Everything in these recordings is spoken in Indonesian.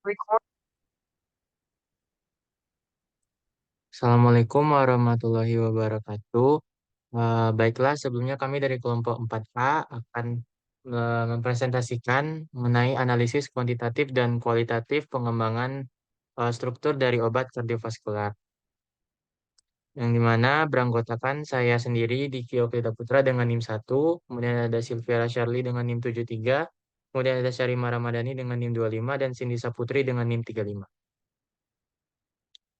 Record. Assalamualaikum warahmatullahi wabarakatuh. Baiklah, sebelumnya kami dari kelompok 4A akan mempresentasikan mengenai analisis kuantitatif dan kualitatif pengembangan struktur dari obat kardiovaskular. Yang dimana beranggotakan saya sendiri Diki Oklita Putra dengan NIM 1, kemudian ada Sylvia Syarli dengan NIM 73, kemudian ada Syarima Ramadhani dengan NIM 25, dan Cindy Saputri dengan NIM 35.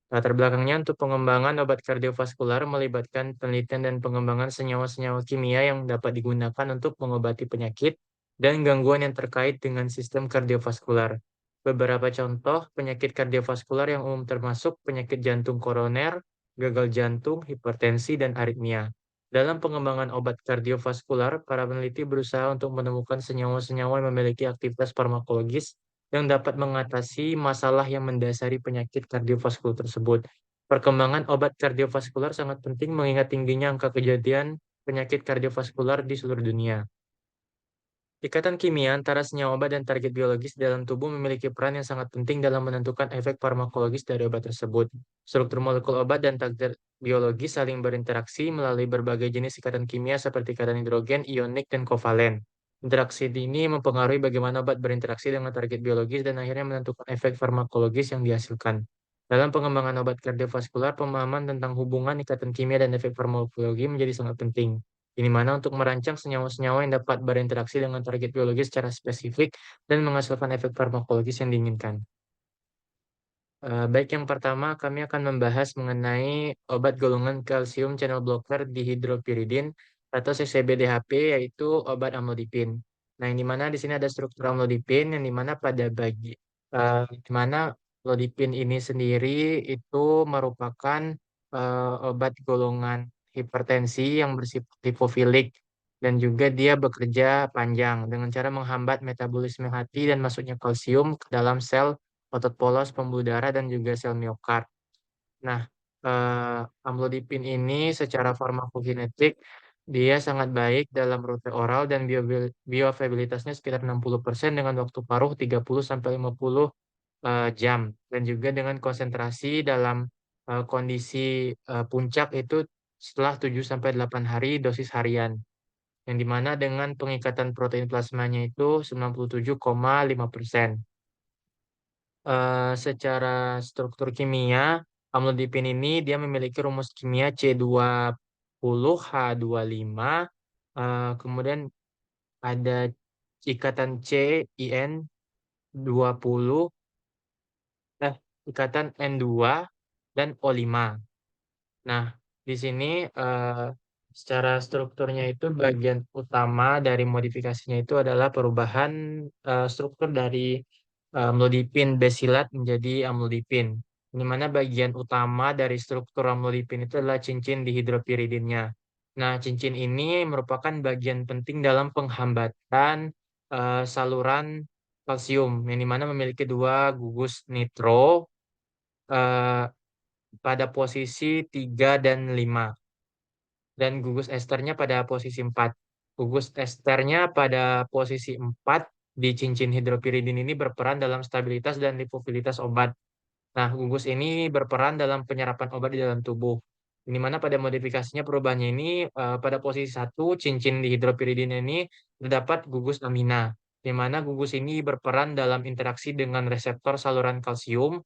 Latar belakangnya untuk pengembangan obat kardiovaskular melibatkan penelitian dan pengembangan senyawa-senyawa kimia yang dapat digunakan untuk mengobati penyakit dan gangguan yang terkait dengan sistem kardiovaskular. Beberapa contoh penyakit kardiovaskular yang umum termasuk penyakit jantung koroner, gagal jantung, hipertensi, dan aritmia. Dalam pengembangan obat kardiovaskular, para peneliti berusaha untuk menemukan senyawa-senyawa yang memiliki aktivitas farmakologis yang dapat mengatasi masalah yang mendasari penyakit kardiovaskular tersebut. Perkembangan obat kardiovaskular sangat penting mengingat tingginya angka kejadian penyakit kardiovaskular di seluruh dunia. Ikatan kimia antara senyawa obat dan target biologis dalam tubuh memiliki peran yang sangat penting dalam menentukan efek farmakologis dari obat tersebut. Struktur molekul obat dan target biologis saling berinteraksi melalui berbagai jenis ikatan kimia seperti ikatan hidrogen, ionik, dan kovalen. Interaksi ini mempengaruhi bagaimana obat berinteraksi dengan target biologis dan akhirnya menentukan efek farmakologis yang dihasilkan. Dalam pengembangan obat kardiovaskular, pemahaman tentang hubungan ikatan kimia dan efek farmakologi menjadi sangat penting. Ini mana untuk merancang senyawa-senyawa yang dapat berinteraksi dengan target biologis secara spesifik dan menghasilkan efek farmakologis yang diinginkan. Baik, yang pertama kami akan membahas mengenai obat golongan kalsium channel blocker dihidropiridin atau CCB-DHP, yaitu obat amlodipin. Nah, yang dimana di sini ada struktur amlodipin yang dimana di mana amlodipin ini sendiri itu merupakan obat golongan hipertensi yang bersifat lipofilik dan juga dia bekerja panjang dengan cara menghambat metabolisme hati dan masuknya kalsium ke dalam sel otot polos, pembuluh darah, dan juga sel miokard. Nah, amlodipin ini secara farmakokinetik dia sangat baik dalam rute oral dan bioavailabilitasnya sekitar 60% dengan waktu paruh 30 sampai 50 jam dan juga dengan konsentrasi dalam kondisi puncak itu setelah 7 sampai 8 hari dosis harian yang dimana dengan pengikatan protein plasmanya itu 97,5%. Secara struktur kimia, amlodipin ini dia memiliki rumus kimia C20H25, kemudian ada ikatan CIN20, eh, ikatan N2 dan O5. Nah, di sini secara strukturnya itu bagian utama dari modifikasinya itu adalah perubahan struktur dari amlodipin basilat menjadi amlodipin. Di mana bagian utama dari struktur amlodipin itu adalah cincin dihidropiridinnya. Nah, cincin ini merupakan bagian penting dalam penghambatan saluran kalsium, yang dimana memiliki dua gugus nitro eh, pada posisi 3 dan 5 dan gugus esternya pada posisi 4. Gugus esternya pada posisi 4 di cincin hidropiridin ini berperan dalam stabilitas dan lipofilitas obat. Nah, gugus ini berperan dalam penyerapan obat di dalam tubuh. Ini mana pada modifikasinya perubahannya ini pada posisi 1 cincin di hidropiridin ini terdapat gugus amina, di mana gugus ini berperan dalam interaksi dengan reseptor saluran kalsium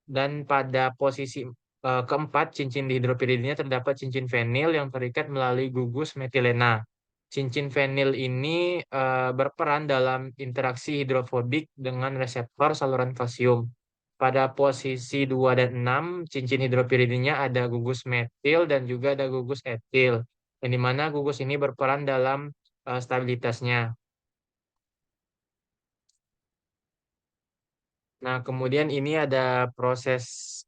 dan pada posisi keempat, cincin dihidropiridinnya terdapat cincin fenil yang terikat melalui gugus metilena. Cincin fenil ini berperan dalam interaksi hidrofobik dengan reseptor saluran kalsium. Pada posisi 2 dan 6, cincin hidropiridinnya ada gugus metil dan juga ada gugus etil, yang dimana gugus ini berperan dalam stabilitasnya. Nah, kemudian ini ada proses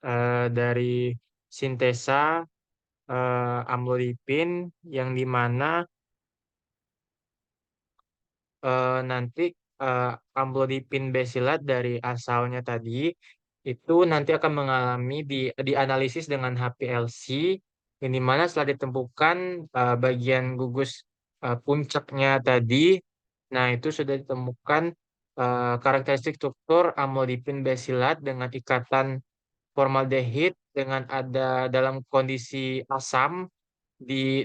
dari sintesa amlodipin yang dimana nanti eh, amlodipin basilat dari asalnya tadi itu nanti akan mengalami dianalisis dengan HPLC yang dimana setelah ditemukan bagian gugus puncaknya tadi, nah itu sudah ditemukan karakteristik struktur amlodipin basilat dengan ikatan formaldehid dengan ada dalam kondisi asam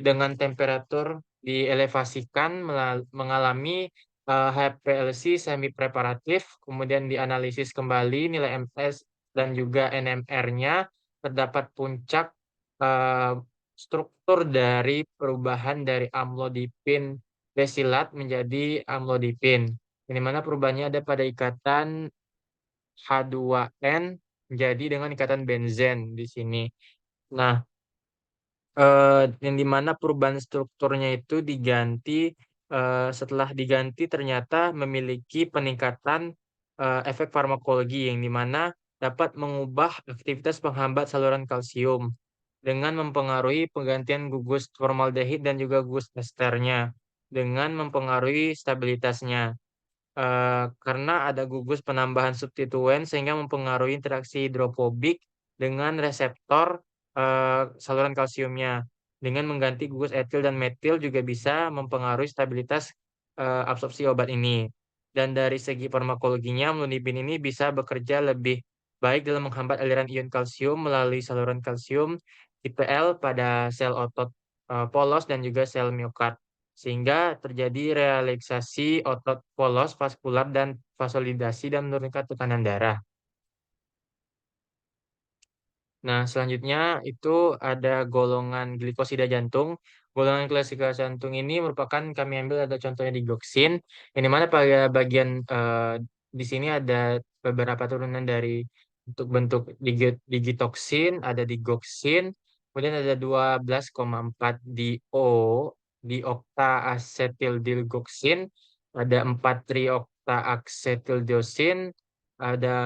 dengan temperatur dielevasikan mengalami HPLC semi preparatif, kemudian dianalisis kembali nilai MS dan juga NMR-nya, terdapat puncak eh, struktur dari perubahan dari amlodipin besilat menjadi amlodipin. Ini mana perubahannya ada pada ikatan H2N menjadi dengan ikatan benzen di sini. Nah, yang dimana perubahan strukturnya itu diganti, setelah diganti ternyata memiliki peningkatan efek farmakologi yang dimana dapat mengubah aktivitas penghambat saluran kalsium dengan mempengaruhi penggantian gugus formaldehid dan juga gugus esternya dengan mempengaruhi stabilitasnya. Karena ada gugus penambahan substituen sehingga mempengaruhi interaksi hidrofobik dengan reseptor saluran kalsiumnya. Dengan mengganti gugus etil dan metil juga bisa mempengaruhi stabilitas absorpsi obat ini. Dan dari segi farmakologinya, amlodipin ini bisa bekerja lebih baik dalam menghambat aliran ion kalsium melalui saluran kalsium tipe L pada sel otot polos dan juga sel miokard sehingga terjadi relaksasi otot polos, vaskular, dan vasolidasi dan menurunkan tekanan darah. Nah, selanjutnya itu ada golongan glikosida jantung. Golongan glikosida jantung ini merupakan kami ambil ada contohnya digoksin, yang dimana pada bagian di sini ada beberapa turunan dari bentuk digitoksin, ada digoksin, kemudian ada 12,4 DO, diokta-asetildilgoksin, ada 4 triokta-asetildiosin, ada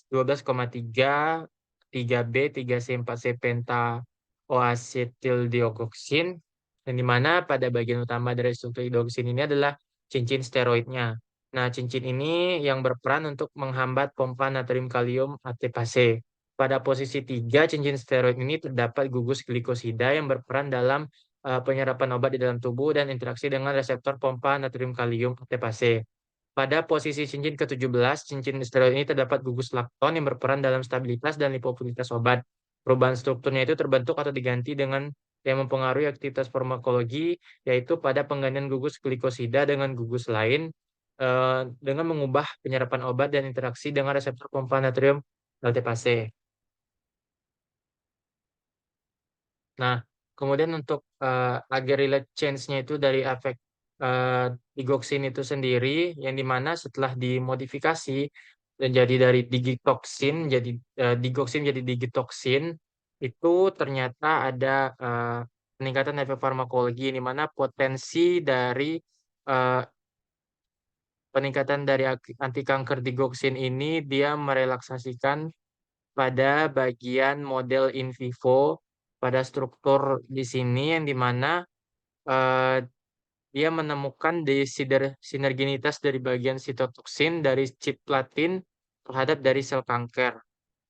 12,3 3B, 3C, 4C pentaoasetildioxin, yang dimana pada bagian utama dari struktur dioksin ini adalah cincin steroidnya. Nah, cincin ini yang berperan untuk menghambat pompa natrium kalium ATPase. Pada posisi 3, cincin steroid ini terdapat gugus glikosida yang berperan dalam penyerapan obat di dalam tubuh dan interaksi dengan reseptor pompa natrium kalium ATPase. Pada posisi cincin ke-17, cincin steroid ini terdapat gugus lakton yang berperan dalam stabilitas dan lipofilitas obat. Perubahan strukturnya itu terbentuk atau diganti dengan yang mempengaruhi aktivitas farmakologi, yaitu pada penggantian gugus glikosida dengan gugus lain, dengan mengubah penyerapan obat dan interaksi dengan reseptor pompa natrium LTPase. Nah, kemudian untuk agar relate change-nya itu dari efek uh, digoksin itu sendiri, yang dimana setelah dimodifikasi dan jadi dari digitoksin, jadi digoksin jadi digitoksin, itu ternyata ada uh, peningkatan efek farmakologi, yang dimana potensi dari uh, peningkatan dari anti kanker digoksin ini dia merelaksasikan pada bagian model in vivo pada struktur di sini yang dimana eh, dia menemukan sinerginitas dari bagian sitotoksin dari cisplatin terhadap dari sel kanker.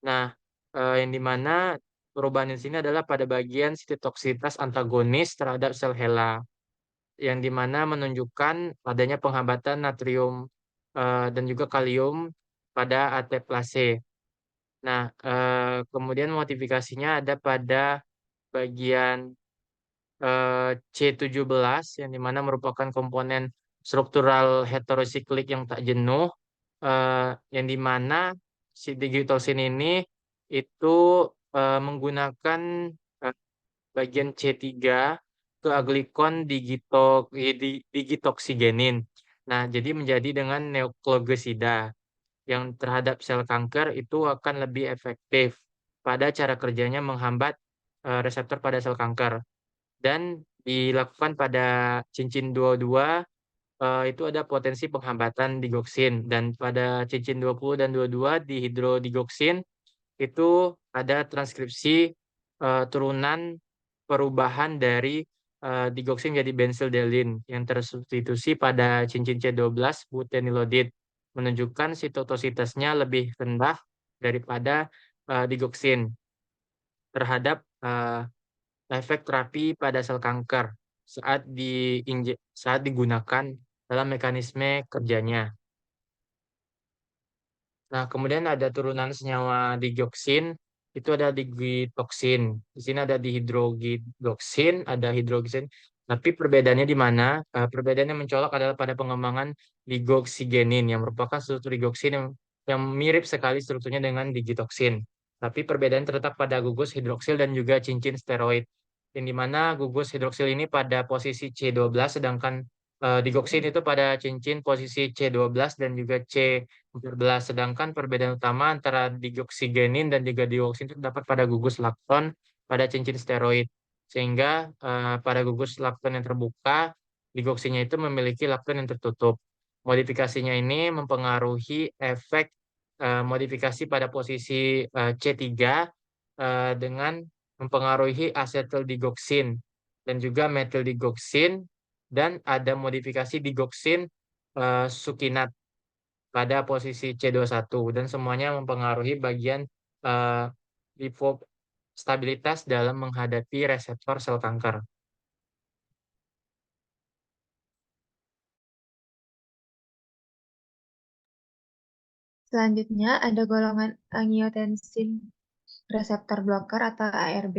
Nah, yang dimana perubahan di sini adalah pada bagian sitotoksitas antagonis terhadap sel HeLa, yang dimana menunjukkan adanya penghambatan natrium dan juga kalium pada ATPase. Nah, kemudian modifikasinya ada pada bagian C17 yang dimana merupakan komponen struktural heterosiklik yang tak jenuh, yang dimana si digitosin ini itu menggunakan eh, bagian C3 ke aglikon digitoksigenin. Nah, jadi menjadi dengan neoklogesida yang terhadap sel kanker itu akan lebih efektif pada cara kerjanya menghambat reseptor pada sel kanker. Dan dilakukan pada cincin 22 itu ada potensi penghambatan digoksin, dan pada cincin 20 dan 22 di hidrodigoksin itu ada transkripsi turunan perubahan dari digoksin jadi benzildilin yang tersubstitusi pada cincin C12 butenilodid, menunjukkan sitotositasnya lebih rendah daripada digoksin terhadap efek terapi pada sel kanker saat digunakan dalam mekanisme kerjanya. Nah, kemudian ada turunan senyawa digoxin, itu ada digitoxin. Di sini ada dihidrogidoxin, ada hidroxin. Tapi perbedaannya di mana? Perbedaannya mencolok adalah pada pengembangan digoksigenin yang merupakan struktur digoxin yang mirip sekali strukturnya dengan digitoxin. Tapi perbedaan terletak pada gugus hidroksil dan juga cincin steroid. Yang di mana gugus hidroksil ini pada posisi C12, sedangkan digoxin itu pada cincin posisi C12 dan juga C14. Sedangkan perbedaan utama antara digoksigenin dan juga dioksin itu terdapat pada gugus lakton pada cincin steroid. Sehingga pada gugus lakton yang terbuka, digoksinya itu memiliki lakton yang tertutup. Modifikasinya ini mempengaruhi efek modifikasi pada posisi C3 dengan mempengaruhi asetildigoksin dan juga metildigoksin, dan ada modifikasi digoksin sukinat pada posisi C21, dan semuanya mempengaruhi bagian eh, stabilitas dalam menghadapi reseptor sel kanker. Selanjutnya ada golongan angiotensin reseptor blocker atau ARB.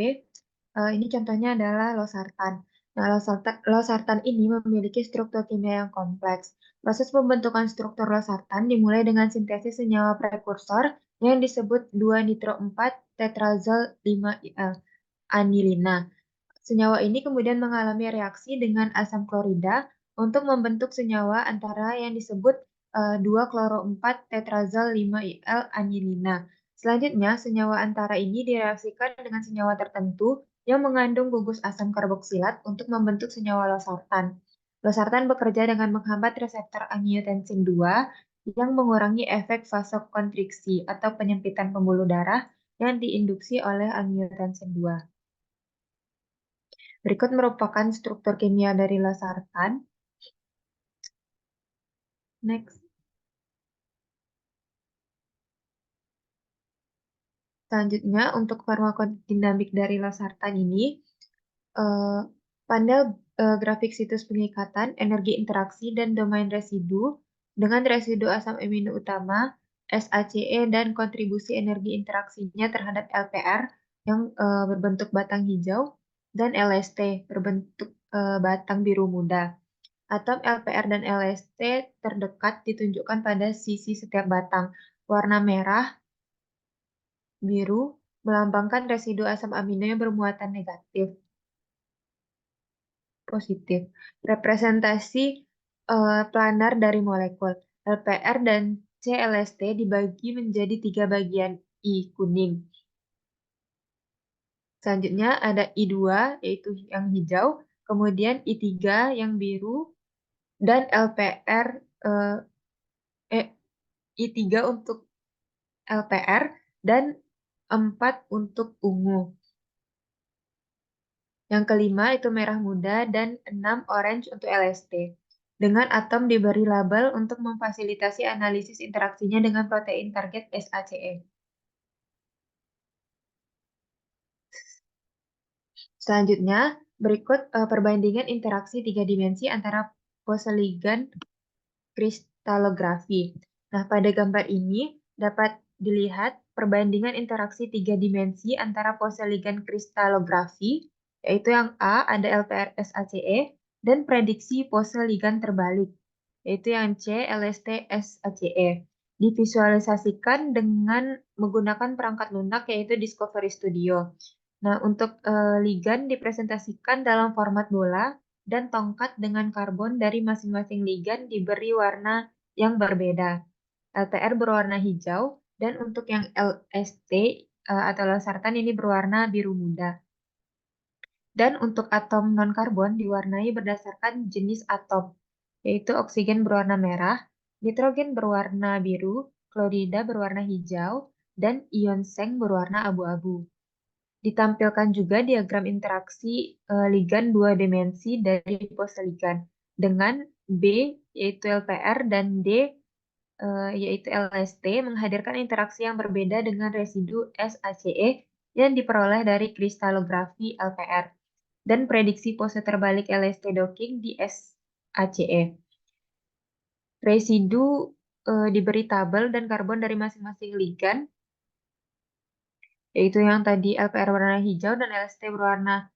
Ini contohnya adalah losartan. Nah, losartan ini memiliki struktur kimia yang kompleks. Proses pembentukan struktur losartan dimulai dengan sintesis senyawa prekursor yang disebut 2-nitro-4-tetrazol 5-IL anilina. Senyawa ini kemudian mengalami reaksi dengan asam klorida untuk membentuk senyawa antara yang disebut 2-kloro-4-tetrazol 5-IL anilina. Selanjutnya, senyawa antara ini direaksikan dengan senyawa tertentu yang mengandung gugus asam karboksilat untuk membentuk senyawa losartan. Losartan bekerja dengan menghambat reseptor angiotensin 2 yang mengurangi efek vasokonstriksi atau penyempitan pembuluh darah yang diinduksi oleh angiotensin 2. Berikut merupakan struktur kimia dari losartan. Next. Selanjutnya, untuk farmakodinamik dari losartan ini, panel grafik situs pengikatan, energi interaksi, dan domain residu dengan residu asam amino utama, SACE, dan kontribusi energi interaksinya terhadap LPR yang berbentuk batang hijau, dan LST berbentuk batang biru muda. Atom LPR dan LST terdekat ditunjukkan pada sisi setiap batang. Warna merah, biru melambangkan residu asam amino yang bermuatan negatif. Positif. Representasi planar dari molekul. LPR dan CLST dibagi menjadi 3 bagian I kuning. Selanjutnya ada I2 yaitu yang hijau, kemudian I3 yang biru, dan LPR I3 untuk LPR dan 4 untuk ungu. Yang kelima itu merah muda dan 6 orange untuk LST. Dengan atom diberi label untuk memfasilitasi analisis interaksinya dengan protein target SACE. Selanjutnya, berikut perbandingan interaksi 3 dimensi antara poseligan kristalografi. Nah, pada gambar ini dapat dilihat perbandingan interaksi 3 dimensi antara poseligan kristalografi, yaitu yang A ada LPR SACE, dan prediksi poseligan terbalik, yaitu yang C LST SACE. Divisualisasikan dengan menggunakan perangkat lunak, yaitu Discovery Studio. Nah, untuk ligan dipresentasikan dalam format bola, dan tongkat dengan karbon dari masing-masing ligan diberi warna yang berbeda. LPR berwarna hijau, dan untuk yang LST atau losartan ini berwarna biru muda. Dan untuk atom non-karbon diwarnai berdasarkan jenis atom, yaitu oksigen berwarna merah, nitrogen berwarna biru, klorida berwarna hijau, dan ion seng berwarna abu-abu. Ditampilkan juga diagram interaksi ligan 2 dimensi dari poseligan dengan B yaitu LPR dan D yaitu LST menghadirkan interaksi yang berbeda dengan residu SACE yang diperoleh dari kristalografi LPR dan prediksi pose terbalik LST docking di SACE. Residu diberi tabel dan karbon dari masing-masing ligan, yaitu yang tadi LPR berwarna hijau dan LST berwarna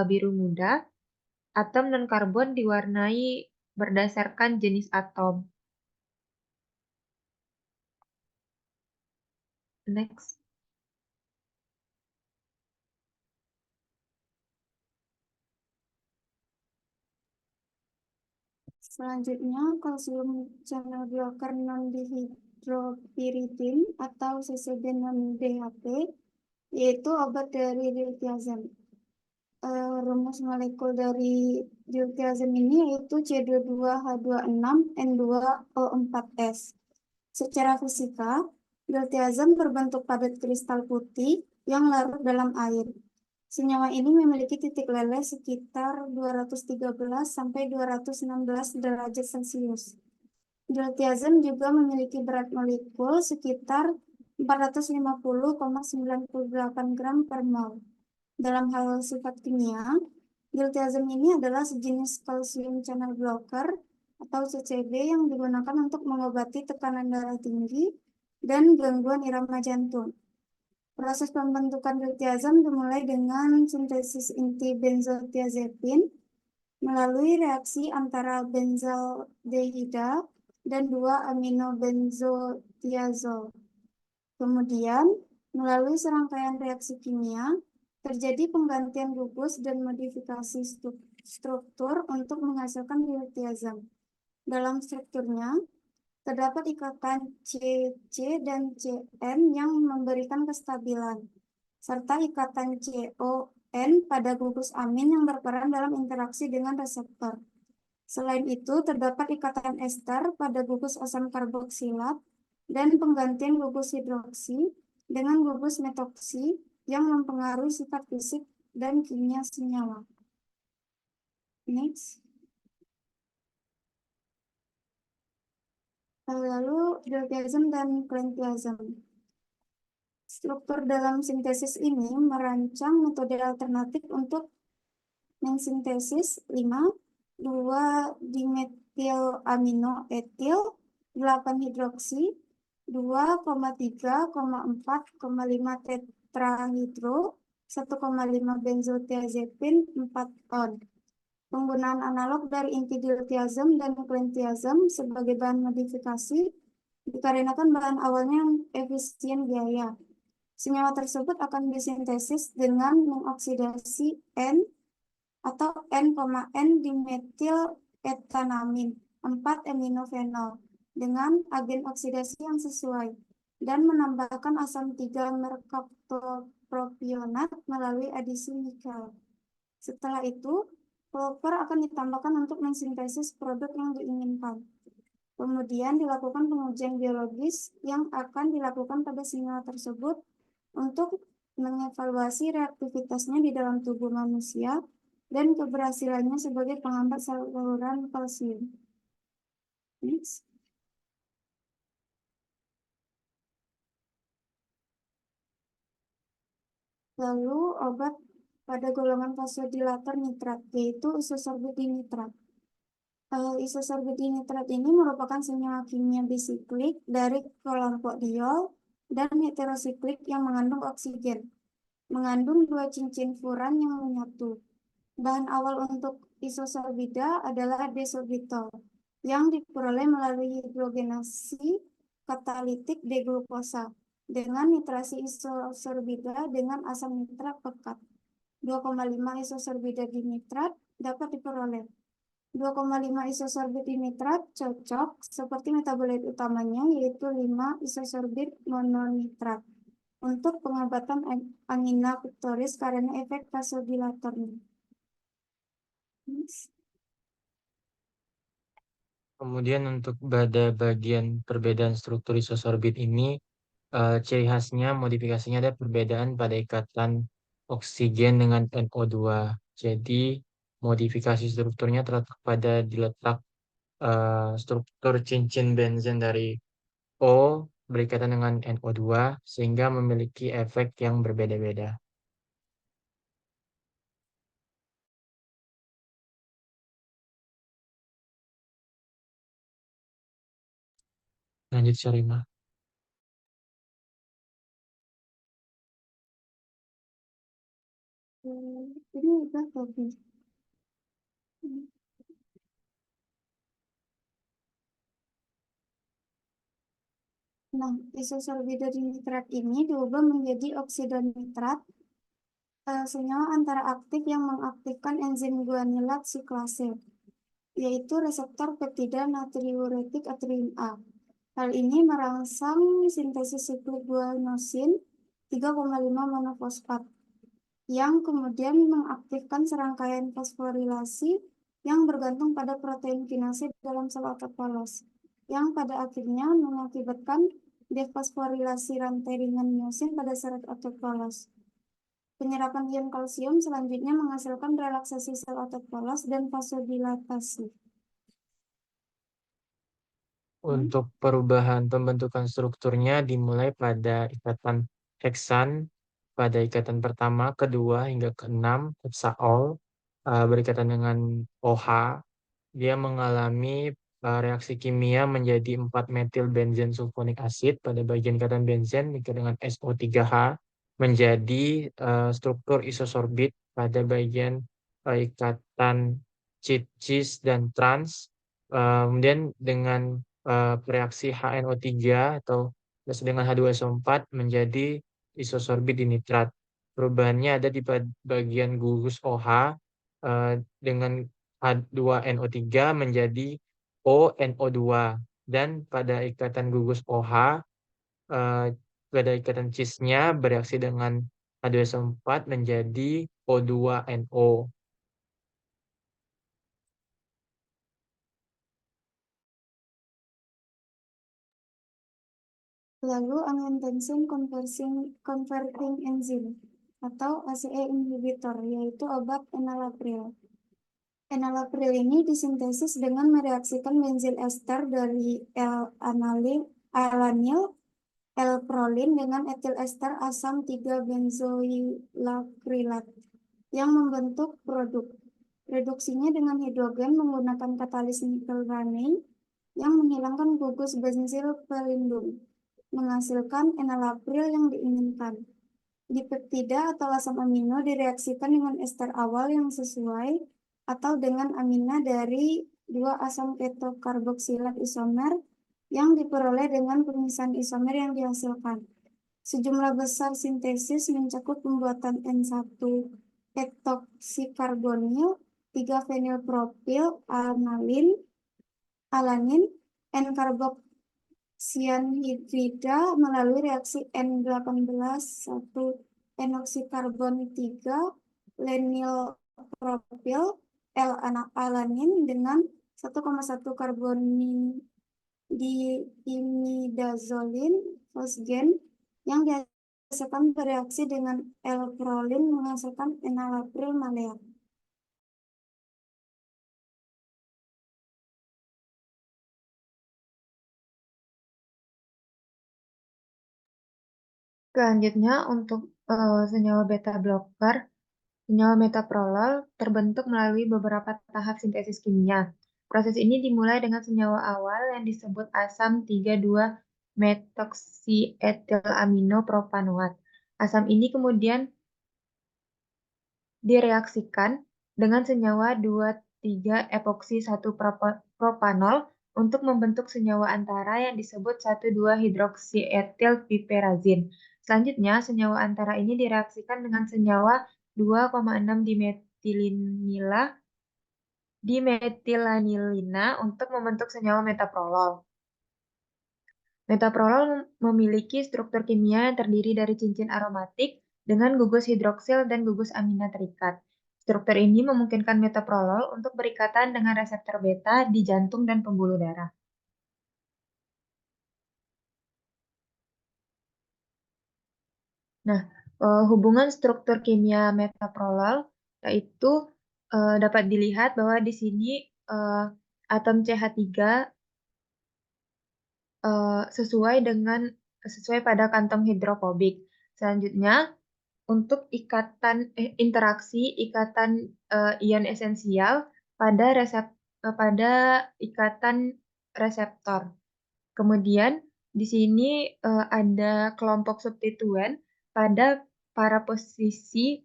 biru muda. Atom dan karbon diwarnai berdasarkan jenis atom. Next. Selanjutnya, kalsium channel blocker non-dihydropyridine atau CCB non-DHP, yaitu obat dari diltiazem. Rumus molekul dari diltiazem ini yaitu C22H26N2O4S. Secara fisika, diltiazem berbentuk padat kristal putih yang larut dalam air. Senyawa ini memiliki titik leleh sekitar 213 sampai 216 derajat Celcius. Diltiazem juga memiliki berat molekul sekitar 450,98 gram per mol. Dalam hal sifat kimia, diltiazem ini adalah sejenis calcium channel blocker atau CCB yang digunakan untuk mengobati tekanan darah tinggi dan gangguan irama jantung. Proses pembentukan diltiazem dimulai dengan sintesis inti benzodiazepin melalui reaksi antara benzaldehida dan 2-aminobenzotiazol. Kemudian, melalui serangkaian reaksi kimia, terjadi penggantian gugus dan modifikasi struktur untuk menghasilkan diltiazem. Dalam strukturnya, terdapat ikatan C dan Cn yang memberikan kestabilan, serta ikatan CON pada gugus amin yang berperan dalam interaksi dengan reseptor. Selain itu, terdapat ikatan ester pada gugus asam karboksilat dan penggantian gugus hidroksi dengan gugus metoksi yang mempengaruhi sifat fisik dan kimia senyawa. Next. Lalu diltiazem dan klentiazem. Struktur dalam sintesis ini merancang metode alternatif untuk mensintesis 2-dimetilamino etil 8 hidroksi 2,3,4,5 tetrahidro 1,5 benzotiazepin 4 on. Penggunaan analog dari inti diltiazem dan klentiazem sebagai bahan modifikasi dikarenakan bahan awalnya efisien biaya. Senyawa tersebut akan disintesis dengan mengoksidasi N atau N,N dimetil etanamin 4 aminofenol dengan agen oksidasi yang sesuai dan menambahkan asam 3 merkaptopropionat melalui adisi nikel. Setelah itu, klorofur akan ditambahkan untuk mensintesis produk yang diinginkan. Kemudian dilakukan pengujian biologis yang akan dilakukan pada senyawa tersebut untuk mengevaluasi reaktivitasnya di dalam tubuh manusia dan keberhasilannya sebagai penghambat saluran kalsium. Next. Lalu obat pada golongan vasodilator nitrat, yaitu isosorbit dinitrat. Isosorbit dinitrat ini merupakan senyawa kimia bisiklik dari kelompok diol dan heterosiklik yang mengandung oksigen, mengandung 2 cincin furan yang menyatu. Bahan awal untuk isosorbida adalah desorbitol, yang diperoleh melalui hidrogenasi katalitik deglukosa dengan nitrasi isosorbida dengan asam nitrat pekat. 2,5 isosorbida dinitrat dapat diperoleh. 2,5 isosorbit dinitrat cocok seperti metabolit utamanya yaitu 5 isosorbit mononitrat untuk pengobatan angina pectoris karena efek vasodilatornya. Kemudian untuk pada bagian perbedaan struktur isosorbit ini, ciri khasnya modifikasinya ada perbedaan pada ikatan oksigen dengan NO2. Jadi modifikasi strukturnya terletak pada diletak struktur cincin benzen dari O berikatan dengan NO2 sehingga memiliki efek yang berbeda-beda. Lanjut Syarima. Ini udah tadi. Nah, isosorbida dari nitrat ini diubah menjadi oksida nitrat, senyawa antara aktif yang mengaktifkan enzim guanilat siklase, yaitu reseptor peptida natriuretik atrium A. Hal ini merangsang sintesis siklik guanosin 3,5 monofosfat, yang kemudian mengaktifkan serangkaian fosforilasi yang bergantung pada protein kinase dalam sel autopolos, yang pada akhirnya mengakibatkan defosforilasi rantai ringan miosin pada sel autopolos. Penyerapan ion kalsium selanjutnya menghasilkan relaksasi sel autopolos dan vasodilatasi. Untuk perubahan pembentukan strukturnya dimulai pada ikatan heksan pada ikatan pertama, kedua, hingga keenam, heksaol, berikatan dengan OH. Dia mengalami reaksi kimia menjadi 4-metil benzen sulfonik asid pada bagian ikatan benzen dengan SO3H menjadi struktur isosorbit pada bagian ikatan cis dan trans. Kemudian dengan reaksi HNO3 atau plus dengan H2SO4 menjadi isosorbit di nitrat. Perubahannya ada di bagian gugus OH dengan H2NO3 menjadi ONO2 dan pada ikatan gugus OH pada ikatan cisnya bereaksi dengan H2SO4 menjadi O2NO. Lalu angiotensin converting enzyme atau ACE inhibitor, yaitu obat enalapril. Enalapril ini disintesis dengan mereaksikan benzil ester dari L-alanil, L-prolin dengan etil ester asam 3-benzoilakrilat yang membentuk produk. Reduksinya dengan hidrogen menggunakan katalis nikel ranei yang menghilangkan gugus benzil pelindung, menghasilkan enalapril yang diinginkan. Dipeptida atau asam amino direaksikan dengan ester awal yang sesuai atau dengan amina dari 2 asam ketokarboksilat isomer yang diperoleh dengan pemisahan isomer yang dihasilkan. Sejumlah besar sintesis mencakup pembuatan N1 etoxikarbonil, 3-fenilpropil alanin, N-karboksianhidrida melalui reaksi N18 1-enoxikarbon 3 lenilpropil L-alanin dengan 1,1 karbonidimidazolin fosgen yang dihasilkan bereaksi dengan L-prolin menghasilkan enalapril maleat. Selanjutnya untuk senyawa beta blocker, senyawa metoprolol terbentuk melalui beberapa tahap sintesis kimia. Proses ini dimulai dengan senyawa awal yang disebut asam 3,2-methoxyethylamino-propanoat. Asam ini kemudian direaksikan dengan senyawa 2,3-epoksi-1-propanol untuk membentuk senyawa antara yang disebut 1,2-hidroksietilpiperazin. Selanjutnya, senyawa antara ini direaksikan dengan senyawa 2,6-dimetilanilina untuk membentuk senyawa metoprolol. Metoprolol memiliki struktur kimia yang terdiri dari cincin aromatik dengan gugus hidroksil dan gugus amina terikat. Struktur ini memungkinkan metoprolol untuk berikatan dengan reseptor beta di jantung dan pembuluh darah. Nah, hubungan struktur kimia metoprolol yaitu dapat dilihat bahwa di sini atom CH3 sesuai pada kantong hidrofobik. Selanjutnya, untuk interaksi ikatan ion esensial pada ikatan reseptor. Kemudian di sini ada kelompok substituen pada para posisi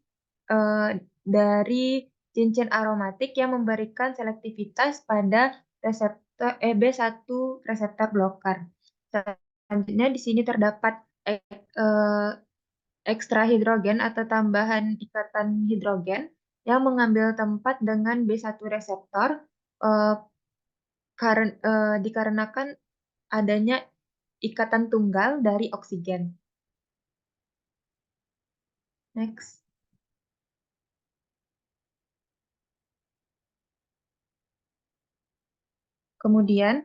dari cincin aromatik yang memberikan selektivitas pada reseptor B1 reseptor blocker. Selanjutnya di sini terdapat ekstra hidrogen atau tambahan ikatan hidrogen yang mengambil tempat dengan B1 reseptor dikarenakan adanya ikatan tunggal dari oksigen. Next. Kemudian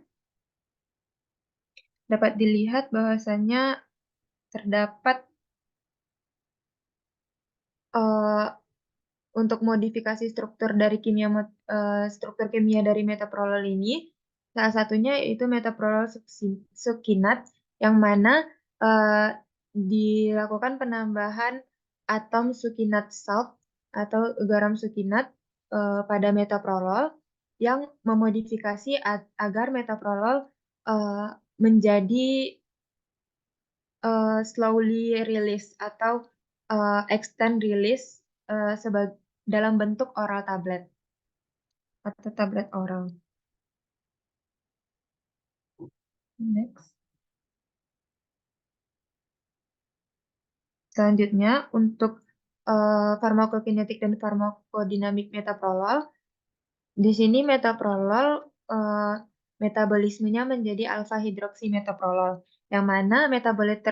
dapat dilihat bahwasannya terdapat untuk modifikasi struktur dari struktur kimia dari metoprolol ini, salah satunya yaitu metoprolol succinat yang mana dilakukan penambahan atom succinat salt atau garam succinat pada metoprolol yang memodifikasi agar metoprolol menjadi slowly release atau extend release dalam bentuk oral tablet atau tablet oral. Next. Selanjutnya untuk farmakokinetik dan farmakodinamik metoprolol, di sini metoprolol metabolismenya menjadi alfa hidroksi metoprolol, yang mana metabolit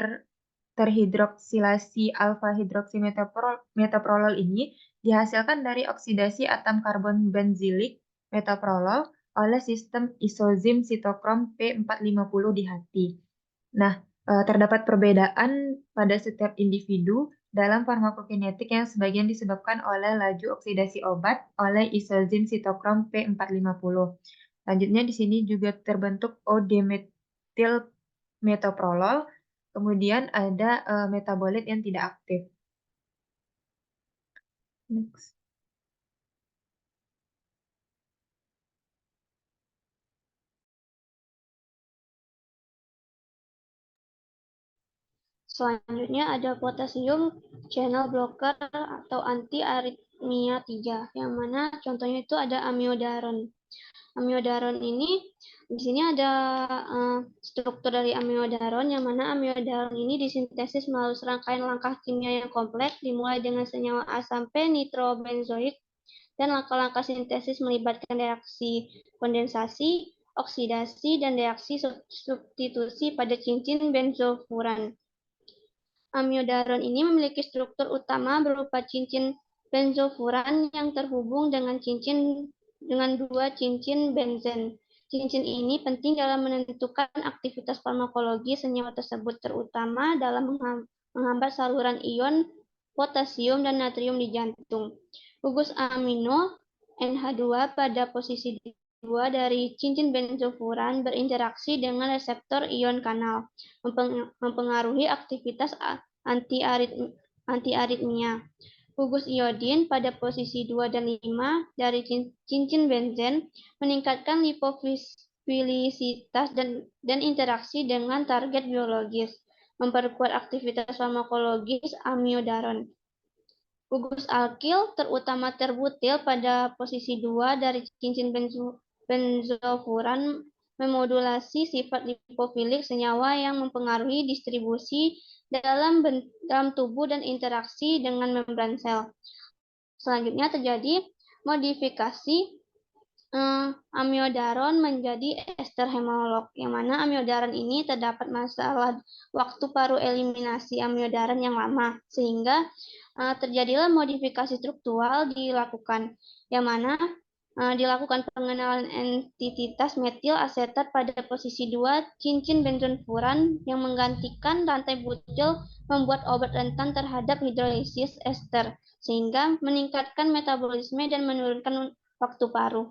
terhidroksilasi alfa hidroksi metoprolol ini dihasilkan dari oksidasi atom karbon benzilik metoprolol oleh sistem isozim sitokrom P450 di hati. Nah, terdapat perbedaan pada setiap individu dalam farmakokinetik yang sebagian disebabkan oleh laju oksidasi obat oleh isozim sitokrom P450. Selanjutnya di sini juga terbentuk O-demetil metoprolol. Kemudian ada metabolit yang tidak aktif. Next. Selanjutnya ada potasium channel blocker atau anti-aritmia 3, yang mana contohnya itu ada amiodaron. Amiodaron ini di sini ada struktur dari amiodaron, yang mana amiodaron ini disintesis melalui serangkaian langkah kimia yang kompleks, dimulai dengan senyawa A sampai nitrobenzoik, dan langkah-langkah sintesis melibatkan reaksi kondensasi, oksidasi, dan reaksi substitusi pada cincin benzofuran. Amiodaron ini memiliki struktur utama berupa cincin benzofuran yang terhubung dengan dua cincin benzen. Cincin ini penting dalam menentukan aktivitas farmakologi senyawa tersebut, terutama dalam menghambat saluran ion potasium dan natrium di jantung. Gugus amino NH2 pada posisi 2 dari cincin benzofuran berinteraksi dengan reseptor ion kanal, mempengaruhi aktivitas antiaritmia. Gugus iodin pada posisi 2 dan 5 dari cincin benzen meningkatkan lipofilisitas dan interaksi dengan target biologis, memperkuat aktivitas farmakologis amiodaron. Gugus alkil, terutama terbutil pada posisi 2 dari cincin benzofuran, memodulasi sifat lipofilik senyawa yang mempengaruhi distribusi dalam tubuh dan interaksi dengan membran sel. Selanjutnya terjadi modifikasi amiodaron menjadi ester hemolog, yang mana amiodaron ini terdapat masalah waktu paru eliminasi amiodaron yang lama, sehingga terjadilah modifikasi struktural dilakukan, yang mana dilakukan pengenalan entitas metil asetat pada posisi 2 cincin benzofuran yang menggantikan rantai butil, membuat obat rentan terhadap hidrolisis ester, sehingga meningkatkan metabolisme dan menurunkan waktu paru.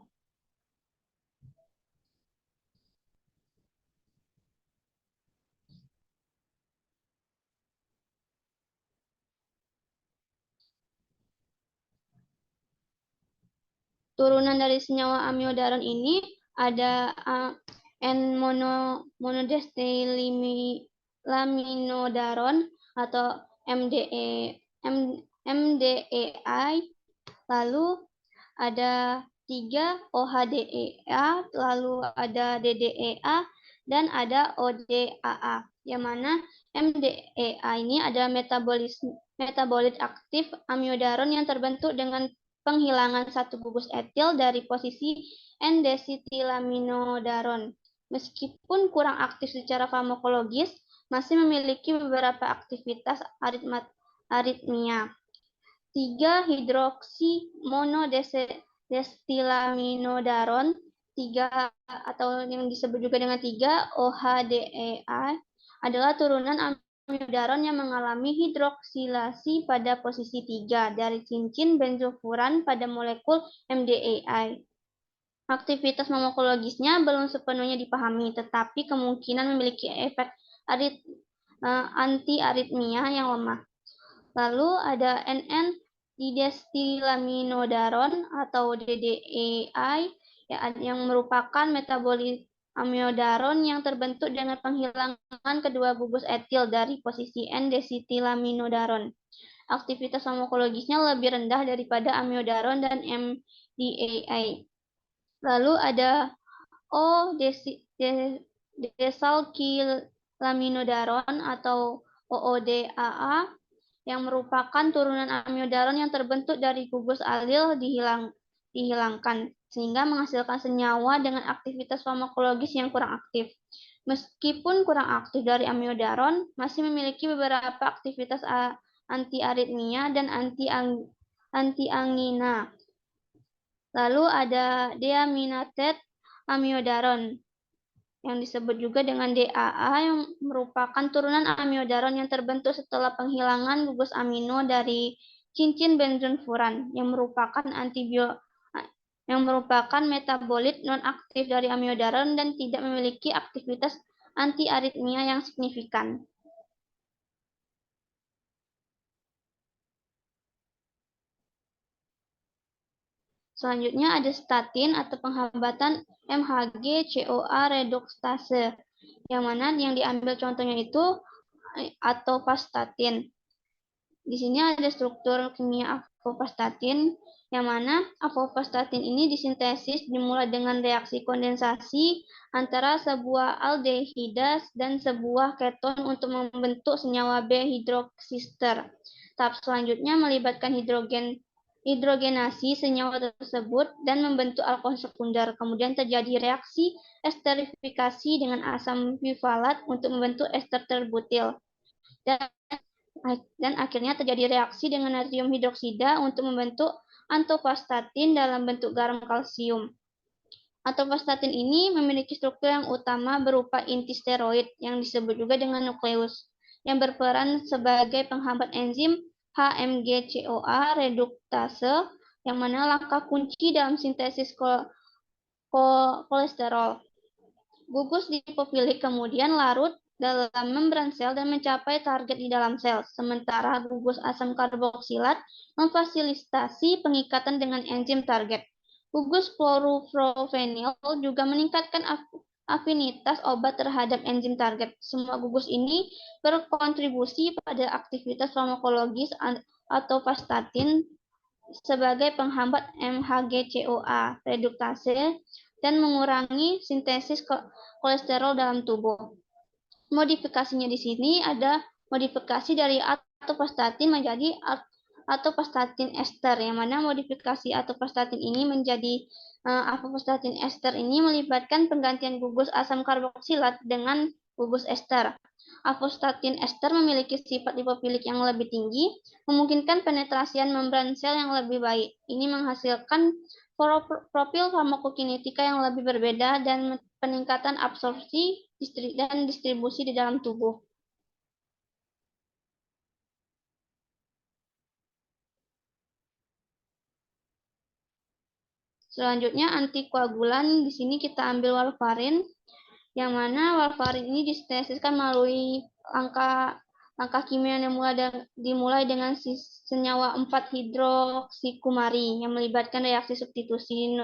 Turunan dari senyawa amiodaron ini ada N-monodestilaminodaron atau MDEI, lalu ada 3 OHDEA, lalu ada DDEA, dan ada ODAA, yang mana MDEA ini adalah metabolit aktif amiodaron yang terbentuk dengan penghilangan satu gugus etil dari posisi N-desetilaminodaron. Meskipun kurang aktif secara farmakologis, masih memiliki beberapa aktivitas aritmia. 3 hidroksi monodestilaminodaron, 3 atau yang disebut juga dengan 3 OHDEA adalah turunan amiodaron yang mengalami hidroksilasi pada posisi 3 dari cincin benzofuran pada molekul MDEI. Aktivitas farmakologisnya belum sepenuhnya dipahami, tetapi kemungkinan memiliki efek anti-aritmia yang lemah. Lalu ada NN-didestilaminodaron atau DDEI yang merupakan metabolit amiodaron yang terbentuk dengan penghilangan kedua gugus etil dari posisi N-desetilaminodaron. Aktivitas farmakologisnya lebih rendah daripada amiodaron dan MDEI. Lalu ada O-desalkillaminodaron atau OODAA yang merupakan turunan amiodaron yang terbentuk dari gugus alil dihilangkan, sehingga menghasilkan senyawa dengan aktivitas farmakologis yang kurang aktif. Meskipun kurang aktif dari amiodaron, masih memiliki beberapa aktivitas anti-aritmia dan anti-angina. Lalu ada deaminated amiodaron yang disebut juga dengan DAA yang merupakan turunan amiodaron yang terbentuk setelah penghilangan gugus amino dari cincin benzofuran yang merupakan metabolit non-aktif dari amiodaron dan tidak memiliki aktivitas anti-aritmia yang signifikan. Selanjutnya ada statin atau penghambatan MHG-CoA reduktase, yang mana yang diambil contohnya itu atovastatin. Di sini ada struktur kimia atovastatin, yang mana atovastatin ini disintesis dimulai dengan reaksi kondensasi antara sebuah aldehida dan sebuah keton untuk membentuk senyawa B-hidroksister. Tahap selanjutnya melibatkan hidrogenasi senyawa tersebut dan membentuk alkohol sekunder. Kemudian terjadi reaksi esterifikasi dengan asam bivalat untuk membentuk ester terbutil. Dan akhirnya terjadi reaksi dengan natrium hidroksida untuk membentuk atovastatin dalam bentuk garam kalsium. Atovastatin ini memiliki struktur yang utama berupa inti steroid yang disebut juga dengan nukleus, yang berperan sebagai penghambat enzim HMG-CoA reduktase, yang mana langkah kunci dalam sintesis kolesterol. Gugus lipofilik kemudian larut dalam membran sel dan mencapai target di dalam sel, sementara gugus asam karboksilat memfasilitasi pengikatan dengan enzim target. Gugus fluorovenil juga meningkatkan afinitas obat terhadap enzim target. Semua gugus ini berkontribusi pada aktivitas farmakologis atovastatin sebagai penghambat MHG-CoA reduktase dan mengurangi sintesis kolesterol dalam tubuh. Modifikasinya di sini ada modifikasi dari atovastatin menjadi atovastatin ester, yang mana modifikasi atovastatin ini menjadi atovastatin ester ini melibatkan penggantian gugus asam karboksilat dengan gugus ester. Atovastatin ester memiliki sifat lipofilik yang lebih tinggi, memungkinkan penetrasian membran sel yang lebih baik. Ini menghasilkan profil farmakokinetika yang lebih berbeda dan peningkatan absorpsi dan distribusi di dalam tubuh. Selanjutnya antikoagulan, di sini kita ambil warfarin, yang mana warfarin ini disintesiskan melalui langkah kimia yang dimulai dengan senyawa 4-hidroksikumari yang melibatkan reaksi substitusi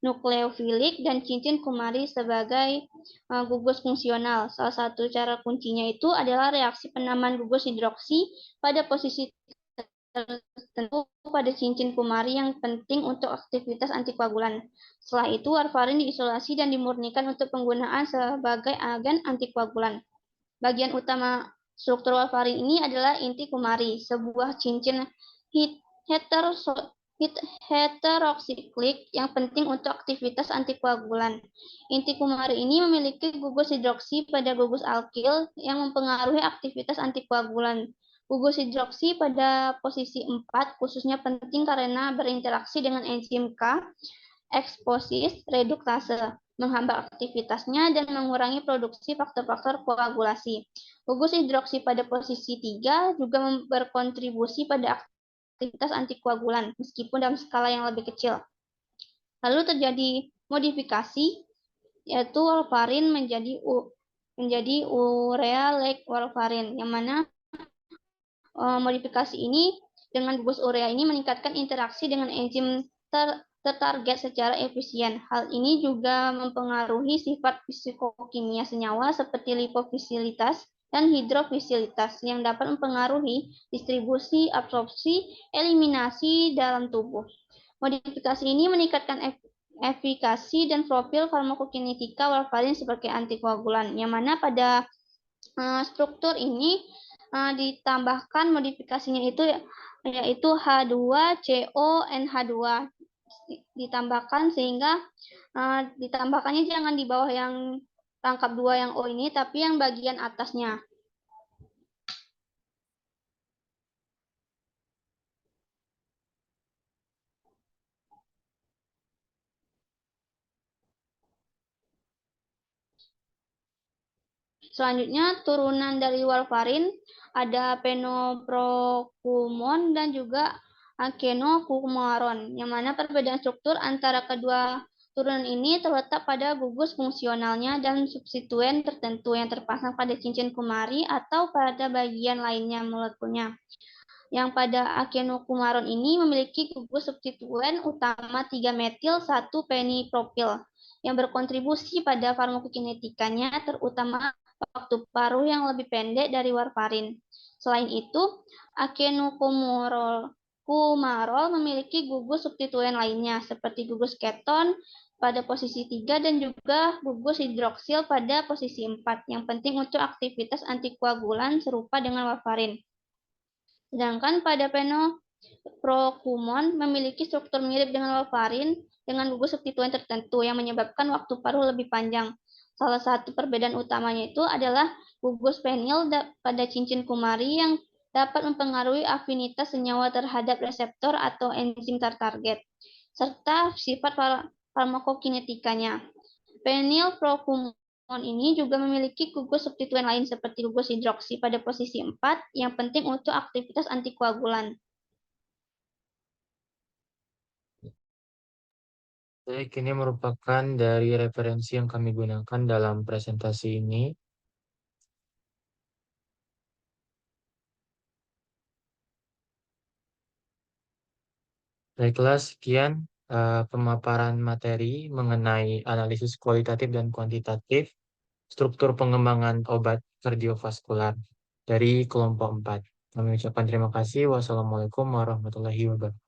nukleofilik, dan cincin kumari sebagai gugus fungsional. Salah satu cara kuncinya itu adalah reaksi penamaan gugus hidroksi pada posisi tertentu pada cincin kumari yang penting untuk aktivitas antikoagulan. Setelah itu, warfarin diisolasi dan dimurnikan untuk penggunaan sebagai agen antikoagulan. Bagian utama struktur warfarin ini adalah inti kumari, sebuah cincin heteroksiklik yang penting untuk aktivitas antikoagulan. Inti kumari ini memiliki gugus hidroksi pada gugus alkil yang mempengaruhi aktivitas antikoagulan. Gugus hidroksi pada posisi 4 khususnya penting karena berinteraksi dengan enzim K, eksposis reduktase, menghambat aktivitasnya dan mengurangi produksi faktor-faktor koagulasi. Gugus hidroksi pada posisi 3 juga berkontribusi pada aktivitas antikoagulan, meskipun dalam skala yang lebih kecil. Lalu terjadi modifikasi, yaitu warfarin menjadi urea-like warfarin, yang mana modifikasi ini dengan gugus urea ini meningkatkan interaksi dengan enzim tertarget secara efisien. Hal ini juga mempengaruhi sifat fisikokimia senyawa seperti lipofisilitas dan hidrofisilitas yang dapat mempengaruhi distribusi, absorpsi, eliminasi dalam tubuh. Modifikasi ini meningkatkan efikasi dan profil farmakokinetika warfarin sebagai antikoagulan, yang mana pada struktur ini ditambahkan modifikasinya itu yaitu H2CONH2 ditambahkan, sehingga ditambahkannya jangan di bawah yang rangkap 2 yang O ini, tapi yang bagian atasnya. Selanjutnya, turunan dari warfarin ada penoprokumon dan juga akenokumaron, yang mana perbedaan struktur antara kedua turunan ini terletak pada gugus fungsionalnya dan substituen tertentu yang terpasang pada cincin kumari atau pada bagian lainnya molekulnya. Yang pada akenokumaron ini memiliki gugus substituen utama 3-metil 1-penipropil yang berkontribusi pada farmakokinetikanya, terutama waktu paruh yang lebih pendek dari warfarin. Selain itu, akenokumarol memiliki gugus substituen lainnya seperti gugus keton pada posisi 3 dan juga gugus hidroksil pada posisi 4 yang penting untuk aktivitas antikoagulan serupa dengan warfarin. Sedangkan pada penoprokumon memiliki struktur mirip dengan warfarin dengan gugus substituen tertentu yang menyebabkan waktu paruh lebih panjang. Salah satu perbedaan utamanya itu adalah gugus penil pada cincin kumari yang dapat mempengaruhi afinitas senyawa terhadap reseptor atau enzim tertarget, serta sifat farmakokinetikanya. Penilprokumon ini juga memiliki gugus substituen lain seperti gugus hidroksi pada posisi 4 yang penting untuk aktivitas antikoagulan. Baik, ini merupakan dari referensi yang kami gunakan dalam presentasi ini. Baiklah, sekian pemaparan materi mengenai analisis kualitatif dan kuantitatif struktur pengembangan obat kardiovaskular dari kelompok 4. Kami ucapkan terima kasih. Wassalamualaikum warahmatullahi wabarakatuh.